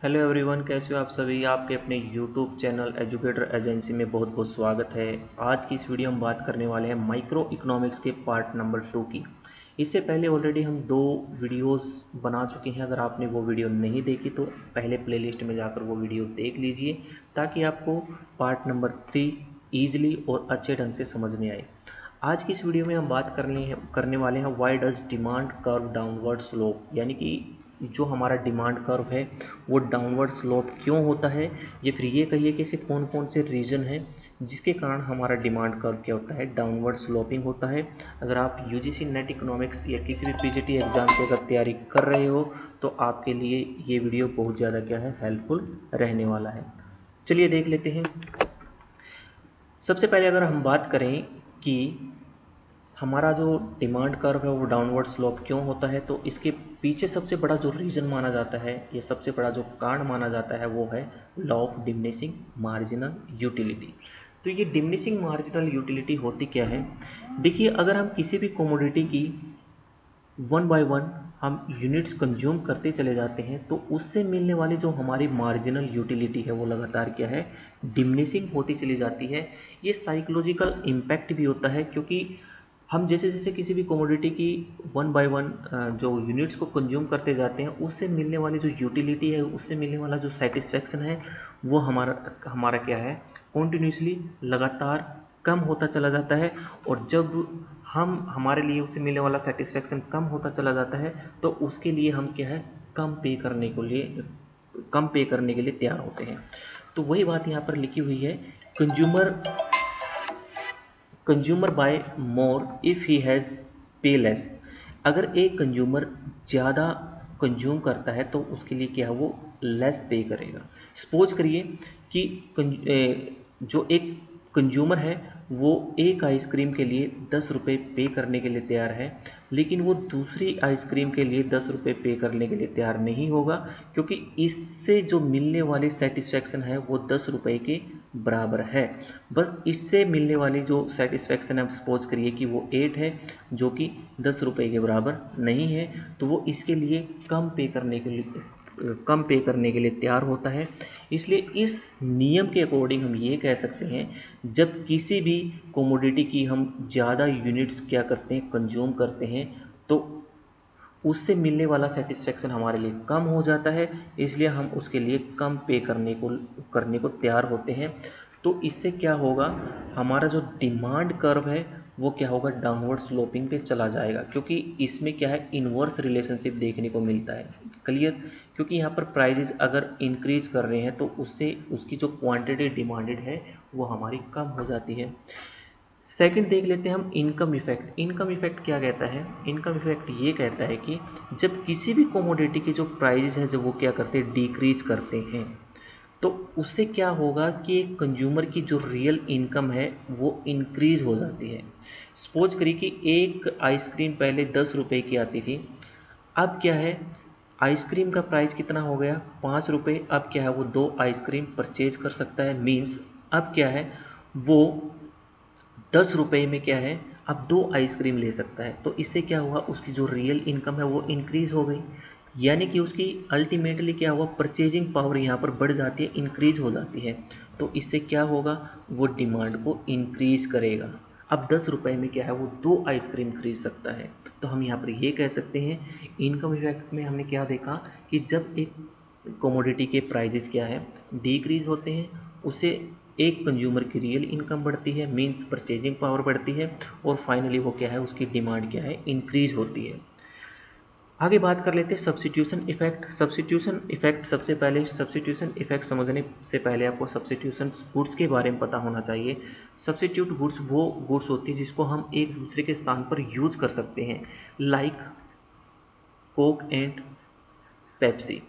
Hello everyone, कैसे हो आप सभी। आपके अपने यूट्यूब चैनल एजुकेटर एजेंसी में बहुत बहुत स्वागत है। आज की इस वीडियो में बात करने वाले हैं माइक्रो इकोनॉमिक्स के पार्ट नंबर 2 की। इससे पहले ऑलरेडी हम 2 वीडियोस बना चुके हैं। अगर आपने वो वीडियो नहीं देखी तो पहले प्लेलिस्ट में जाकर वो वीडियो देख लीजिए ताकि आपको पार्ट नंबर 3 ईजिली और अच्छे ढंग से समझ में आए। आज की इस वीडियो में हम बात करने वाले हैं why does demand curve downward slope, यानी कि जो हमारा डिमांड कर्व है वो डाउनवर्ड स्लोप क्यों होता है, या फिर ये कहिए कि ऐसे कौन कौन से रीजन है जिसके कारण हमारा डिमांड कर्व क्या होता है, डाउनवर्ड स्लोपिंग होता है। अगर आप यूजीसी नेट इकोनॉमिक्स या किसी भी पीजीटी एग्जाम की अगर तैयारी कर रहे हो तो आपके लिए ये वीडियो बहुत ज़्यादा क्या है, हेल्पफुल रहने वाला है। चलिए देख लेते हैं। सबसे पहले अगर हम बात करें कि हमारा जो डिमांड कर्व है वो डाउनवर्ड स्लोप क्यों होता है, तो इसके पीछे सबसे बड़ा जो रीज़न माना जाता है या सबसे बड़ा जो कारण माना जाता है वो है law of diminishing marginal utility. तो ये डिमिनिशिंग मार्जिनल यूटिलिटी होती क्या है? देखिए, अगर हम किसी भी कमोडिटी की वन बाय वन हम यूनिट्स कंज्यूम करते चले जाते हैं तो उससे मिलने वाली जो हमारी मार्जिनल यूटिलिटी है वो लगातार क्या है, डिमिनिशिंग होती चली जाती है। ये साइकोलॉजिकल इम्पैक्ट भी होता है, क्योंकि हम जैसे जैसे किसी भी कमोडिटी की वन बाय वन जो यूनिट्स को कंज्यूम करते जाते हैं उससे मिलने वाली जो यूटिलिटी है, उससे मिलने वाला जो सेटिस्फेक्शन है वो हमारा हमारा क्या है, कॉन्टिन्यूसली लगातार कम होता चला जाता है। और जब हम हमारे लिए उससे मिलने वाला सेटिस्फेक्शन कम होता चला जाता है तो उसके लिए हम क्या है, कम पे करने के लिए तैयार होते हैं। तो वही बात यहाँ पर लिखी हुई है, consumer consumer buy more if he has pay less. अगर एक कंज्यूमर ज़्यादा कंज्यूम करता है तो उसके लिए क्या है, वो लेस पे करेगा। सपोज करिए कि जो एक कंज्यूमर है वो एक आइसक्रीम के लिए 10 रुपये पे करने के लिए तैयार है, लेकिन वो दूसरी आइसक्रीम के लिए 10 रुपये पे करने के लिए तैयार नहीं होगा, क्योंकि इससे जो मिलने वाली सेटिस्फेक्शन है वो 10 रुपये के बराबर है। बस इससे मिलने वाली जो सेटिस्फेक्शन है, सपोज करिए कि वो 8 है, जो कि 10 रुपये के बराबर नहीं है, तो वो इसके लिए कम पे करने के लिए तैयार होता है। इसलिए इस नियम के अकॉर्डिंग हम ये कह सकते हैं, जब किसी भी कोमोडिटी की हम ज़्यादा यूनिट्स क्या करते हैं, कंज्यूम करते हैं, तो उससे मिलने वाला सेटिस्फेक्शन हमारे लिए कम हो जाता है, इसलिए हम उसके लिए कम पे करने को तैयार होते हैं। तो इससे क्या होगा, हमारा जो डिमांड कर्व है वो क्या होगा, डाउनवर्ड स्लोपिंग पे चला जाएगा, क्योंकि इसमें क्या है, इन्वर्स रिलेशनशिप देखने को मिलता है। क्लियर? क्योंकि यहाँ पर प्राइजेज अगर इंक्रीज कर रहे हैं तो उससे उसकी जो क्वांटिटी डिमांडेड है वो हमारी कम हो जाती है। सेकंड देख लेते हैं हम इनकम इफेक्ट। इनकम इफेक्ट क्या कहता है? इनकम इफेक्ट ये कहता है कि जब किसी भी कमोडिटी के जो प्राइस है जब वो क्या करते हैं, डिक्रीज करते हैं, तो उससे क्या होगा कि एक कंज्यूमर की जो रियल इनकम है वो इंक्रीज हो जाती है। सपोज करिए कि एक आइसक्रीम पहले 10 रुपये की आती थी, अब क्या है, आइसक्रीम का प्राइस कितना हो गया, 5 रुपये। अब क्या है, वो 2 आइसक्रीम परचेज कर सकता है। मीन्स अब क्या है, वो 10 रुपये में क्या है, अब 2 आइसक्रीम ले सकता है। तो इससे क्या हुआ, उसकी जो रियल इनकम है वो इंक्रीज हो गई, यानी कि उसकी अल्टीमेटली क्या हुआ, परचेजिंग पावर यहाँ पर बढ़ जाती है, इंक्रीज हो जाती है। तो इससे क्या होगा, वो डिमांड को इंक्रीज करेगा। अब 10 रुपये में क्या है, वो 2 आइसक्रीम खरीद सकता है। तो हम यहाँ पर ये कह सकते हैं, इनकम इफेक्ट में हमने क्या देखा कि जब एक कमोडिटी के प्राइजेस क्या है, डिक्रीज होते हैं, उससे एक कंज्यूमर की रियल इनकम बढ़ती है, मींस परचेजिंग पावर बढ़ती है, और फाइनली वो क्या है, उसकी डिमांड क्या है, इंक्रीज होती है। आगे बात कर लेते हैं सब्स्टिट्यूशन इफेक्ट। सब्स्टिट्यूशन इफेक्ट, सबसे पहले सब्स्टिट्यूशन इफेक्ट समझने से पहले आपको सब्स्टिट्यूशन गुड्स के बारे में पता होना चाहिए। सब्स्टिट्यूट गुड्स वो गुड्स होती है जिसको हम एक दूसरे के स्थान पर यूज कर सकते हैं, लाइक कोक एंड पेप्सी।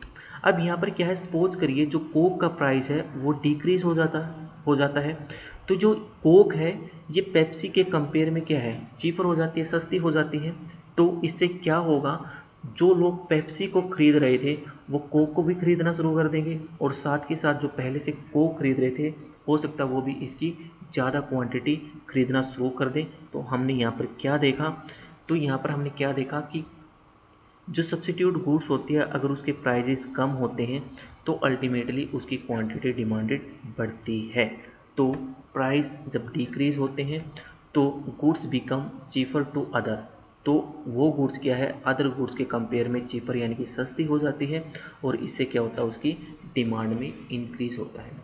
अब यहाँ पर क्या है, सपोज करिए जो कोक का प्राइस है वो डिक्रीज हो जाता है, तो जो कोक है ये पेप्सी के कंपेयर में क्या है, चीपर हो जाती है, सस्ती हो जाती है। तो इससे क्या होगा, जो लोग पेप्सी को खरीद रहे थे वो कोक को भी खरीदना शुरू कर देंगे, और साथ के साथ जो पहले से कोक खरीद रहे थे हो सकता है वो भी इसकी ज़्यादा क्वांटिटी खरीदना शुरू कर दें। तो हमने यहाँ पर क्या देखा, तो यहाँ पर हमने क्या देखा कि जो सब्स्टिट्यूट गुड्स होती है अगर उसके प्राइजेस कम होते हैं तो अल्टीमेटली उसकी क्वांटिटी डिमांडेड बढ़ती है। तो प्राइस जब डिक्रीज होते हैं तो goods become cheaper to other, तो वो गुड्स क्या है, अदर गुड्स के कंपेयर में चीपर यानी कि सस्ती हो जाती है, और इससे क्या होता है, उसकी डिमांड में इंक्रीज होता है।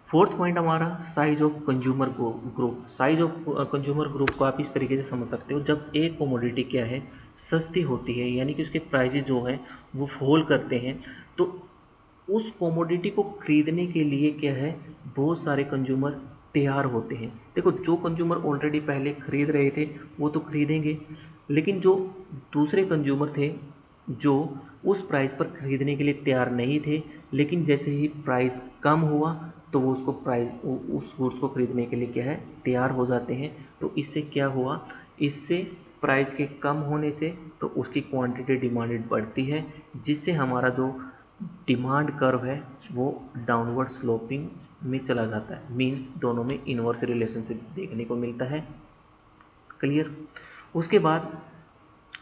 फोर्थ पॉइंट हमारा size of consumer group. Size of consumer group को आप इस तरीके से समझ सकते हो, जब एक कमोडिटी क्या है, सस्ती होती है यानी कि उसके प्राइजेज जो है वो फॉल करते हैं, तो उस कमोडिटी को खरीदने के लिए क्या है, बहुत सारे कंज्यूमर तैयार होते हैं। देखो, जो कंज्यूमर ऑलरेडी पहले खरीद रहे थे वो तो खरीदेंगे, लेकिन जो दूसरे कंज्यूमर थे जो उस प्राइस पर खरीदने के लिए तैयार नहीं थे, लेकिन जैसे ही प्राइस कम हुआ तो वो उसको उस गुड्स को खरीदने के लिए क्या है, तैयार हो जाते हैं। तो इससे क्या हुआ, इससे प्राइस के कम होने से तो उसकी क्वांटिटी डिमांडेड बढ़ती है, जिससे हमारा जो डिमांड कर्व है वो डाउनवर्ड स्लोपिंग में चला जाता है। मींस दोनों में इन्वर्स रिलेशनशिप देखने को मिलता है। क्लियर। उसके बाद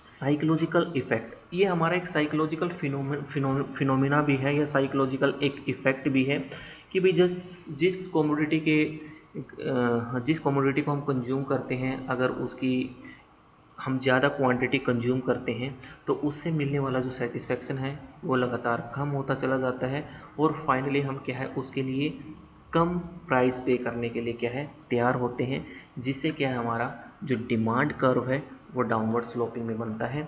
साइकोलॉजिकल इफेक्ट, ये हमारा एक साइकोलॉजिकल फिनोमिना भी है, या साइकोलॉजिकल एक इफेक्ट भी है कि भाई जिस कमोडिटी को हम कंज्यूम करते हैं, अगर उसकी हम ज़्यादा क्वांटिटी कंज्यूम करते हैं तो उससे मिलने वाला जो सेटिस्फेक्शन है वो लगातार कम होता चला जाता है, और फाइनली हम क्या है, उसके लिए कम प्राइस पे करने के लिए क्या है, तैयार होते हैं, जिससे क्या है, हमारा जो डिमांड कर्व है वो डाउनवर्ड स्लोपिंग में बनता है।